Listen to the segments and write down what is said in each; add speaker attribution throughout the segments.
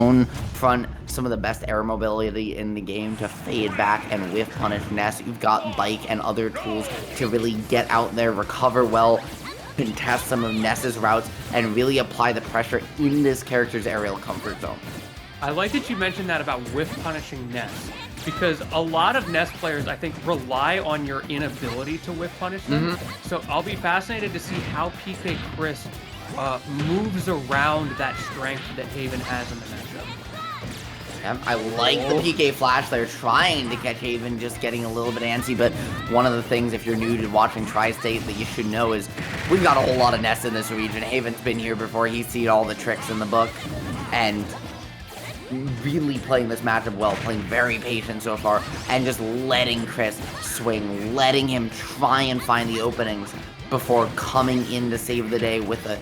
Speaker 1: own front some of the best air mobility in the game to fade back and whiff punish Ness. You've got Bike and other tools to really get out there, recover well, contest some of Ness's routes, and really apply the pressure in this character's aerial comfort zone.
Speaker 2: I like that you mentioned that about whiff punishing Ness, because a lot of Ness players, I think, rely on your inability to whiff punish them. So I'll be fascinated to see how PK Chris moves around that strength that Haven has in the matchup.
Speaker 1: Yeah, I like the PK flash. They're trying to catch Haven, just getting a little bit antsy, but one of the things, if you're new to watching Tri-State, that you should know is we've got a whole lot of Ness in this region. Haven's been here before. He's seen all the tricks in the book, and really playing this matchup well, playing very patient so far, and just letting Chris swing, letting him try and find the openings before coming in to save the day with a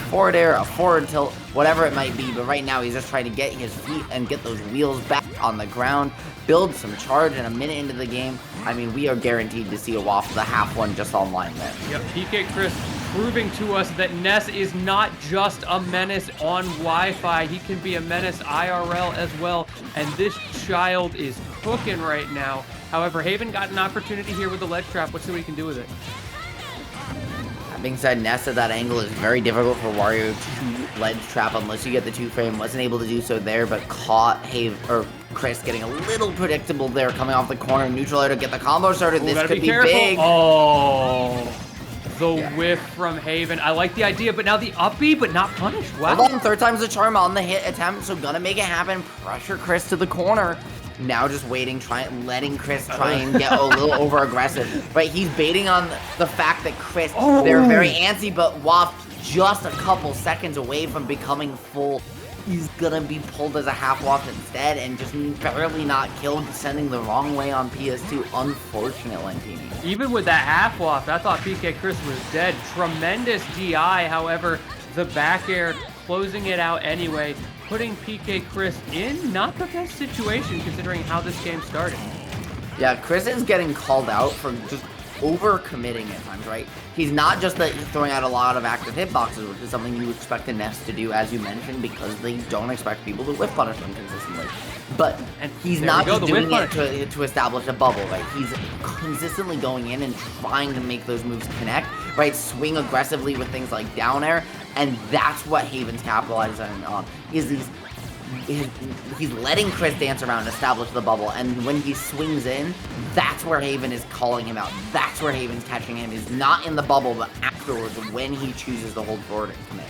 Speaker 1: forward air, a forward tilt, whatever it might be. But right now he's just trying to get his feet and get those wheels back on the ground, build some charge. And a minute into the game, I mean, we are guaranteed to see a waft of the half one just online there.
Speaker 2: Yep, PK Chris proving to us that Ness is not just a menace on Wi-Fi. He can be a menace IRL as well. And this child is cooking right now. However, Haven got an opportunity here with the ledge trap. Let's see what he can do with it.
Speaker 1: That being said, Ness at that angle is very difficult for Wario to ledge trap unless you get the 2-frame. Wasn't able to do so there, but caught Chris getting a little predictable there, coming off the corner. Neutral air to get the combo started. This could be big.
Speaker 2: Oh, the whiff from Haven. I like the idea, but now the up B, but not punished. Wow.
Speaker 1: Hold on, third time's the charm on the hit attempt, so gonna make it happen. Pressure Chris to the corner. Now just waiting, letting Chris try and get a little over-aggressive. Right, he's baiting on the fact that Chris, they're very antsy, but Waft just a couple seconds away from becoming full. He's gonna be pulled as a half waft instead and just barely not killed, sending the wrong way on PS2. Unfortunate, Lentini.
Speaker 2: Even with that half waft, I thought PK Chris was dead. Tremendous DI, however, the back air closing it out anyway, putting PK Chris in not the best situation considering how this game started.
Speaker 1: Yeah, Chris is getting called out for just over-committing at times, right? He's not just throwing out a lot of active hitboxes, which is something you expect the Ness to do, as you mentioned, because they don't expect people to whiff punish them consistently. But he's not just doing it to establish a bubble, right? He's consistently going in and trying to make those moves connect, right? Swing aggressively with things like down air, and that's what Haven's capitalizing on, is he's letting Chris dance around and establish the bubble, and when he swings in, that's where Haven is calling him out. That's where Haven's catching him, is not in the bubble, but afterwards when he chooses to hold forward and commit.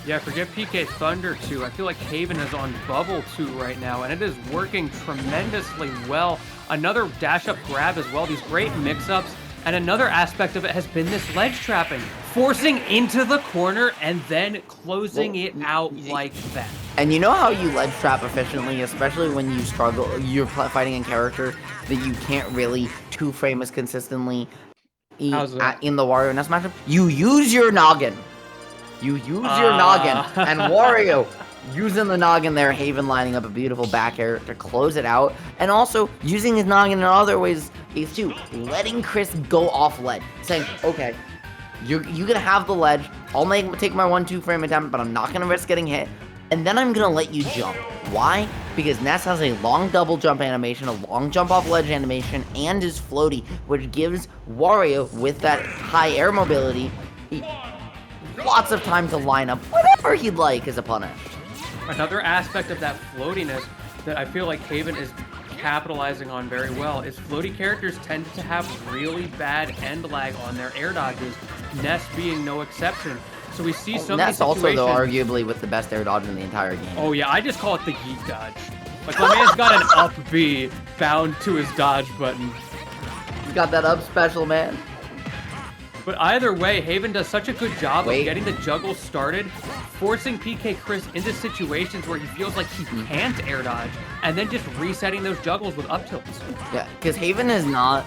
Speaker 2: Yeah, forget PK Thunder too. I feel like Haven is on bubble 2 right now, and it is working tremendously well. Another dash up grab as well, these great mix-ups, and another aspect of it has been this ledge trapping, forcing into the corner and then closing it out like that.
Speaker 1: And you know how you ledge trap efficiently, especially when you struggle, you're fighting in character that you can't really 2-frame as consistently in the Wario Ness matchup? You use your noggin. You use your noggin. And Wario using the noggin there, Haven lining up a beautiful back air to close it out. And also using his noggin in other ways is too, letting Chris go off ledge. Saying, okay, you're gonna have the ledge. I'll take my 1-2-frame attempt, but I'm not gonna risk getting hit. And then I'm gonna let you jump. Why? Because Ness has a long double jump animation, a long jump off ledge animation, and is floaty, which gives Wario, with that high air mobility, lots of time to line up whatever he'd like as a punish.
Speaker 2: Another aspect of that floatiness that I feel like Haven is capitalizing on very well is floaty characters tend to have really bad end lag on their air dodges, Ness being no exception. So we see some
Speaker 1: Ness also, though, arguably with the best air dodge in the entire game.
Speaker 2: Oh yeah, I just call it the yeet dodge. Like, my man's got an up B bound to his dodge button.
Speaker 1: He's got that up special, man.
Speaker 2: But either way, Haven does such a good job of getting the juggle started, forcing PK Chris into situations where he feels like he can't air dodge, and then just resetting those juggles with up tilts.
Speaker 1: Yeah, because Haven has not,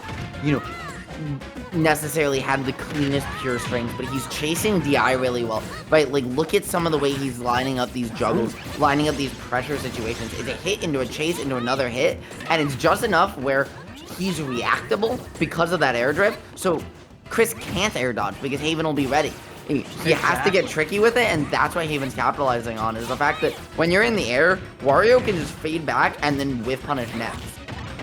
Speaker 1: necessarily had the cleanest pure strings, but he's chasing DI really well, right? Like, look at some of the way he's lining up these juggles, lining up these pressure situations. It's a hit into a chase into another hit, and it's just enough where he's reactable because of that air drift, so Chris can't air dodge because Haven will be ready. He has to get tricky with it, and that's what Haven's capitalizing on, is the fact that when you're in the air, Wario can just fade back and then whiff punish Ness.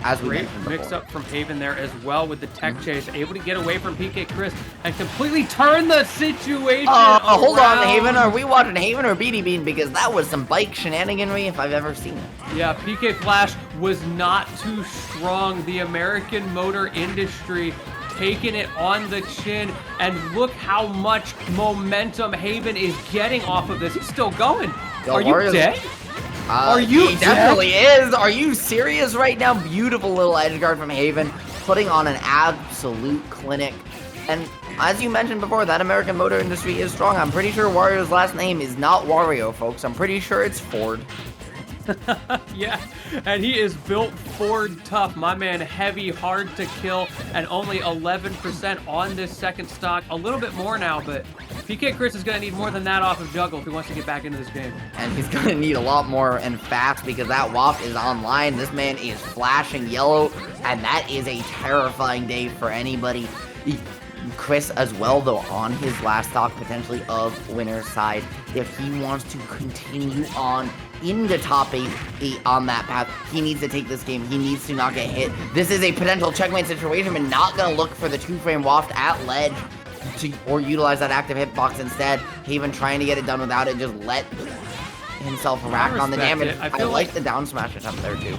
Speaker 1: As we
Speaker 2: Great mix up from Haven there as well with the tech chase, able to get away from PK Chris and completely turn the situation
Speaker 1: hold on, Haven. Are we watching Haven or BD Bean? Because that was some bike shenaniganry if I've ever seen it.
Speaker 2: Yeah, PK Flash was not too strong. The American motor industry taking it on the chin, and look how much momentum Haven is getting off of this. He's still going. Are you dead? Are you
Speaker 1: He definitely is. Are you serious right now? Beautiful little edge guard from Haven, putting on an absolute clinic. And as you mentioned before, that American motor industry is strong. I'm pretty sure Wario's last name is not Wario, folks. I'm pretty sure it's Ford.
Speaker 2: Yeah, and he is built Ford tough. My man, heavy, hard to kill, and only 11% on this second stock. A little bit more now, but PK Chris is going to need more than that off of Juggle if he wants to get back into this game.
Speaker 1: And he's going to need a lot more and fast because that Waft is online. This man is flashing yellow, and that is a terrifying day for anybody. Chris as well, though, on his last stock potentially of winner's side. If he wants to continue on into top 8 on that path, he needs to take this game. He needs to not get hit. This is a potential checkmate situation, but not going to look for the 2-frame Waft at ledge or utilize that active hitbox instead. Haven trying to get it done without it, just let himself rack on the damage. I like the down smash attempt there too.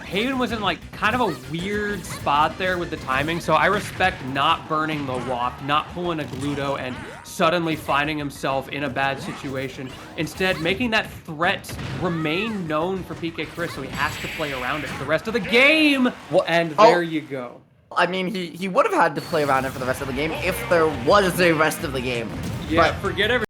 Speaker 2: Haven was in like kind of a weird spot there with the timing, so I respect not burning the Waft, not pulling a Gluto and suddenly finding himself in a bad situation. Instead, making that threat remain known for PK Chris, so he has to play around it for the rest of the game. And there you go.
Speaker 1: I mean, he would have had to play around it for the rest of the game if there was a rest of the game.
Speaker 2: Yeah, forget everything.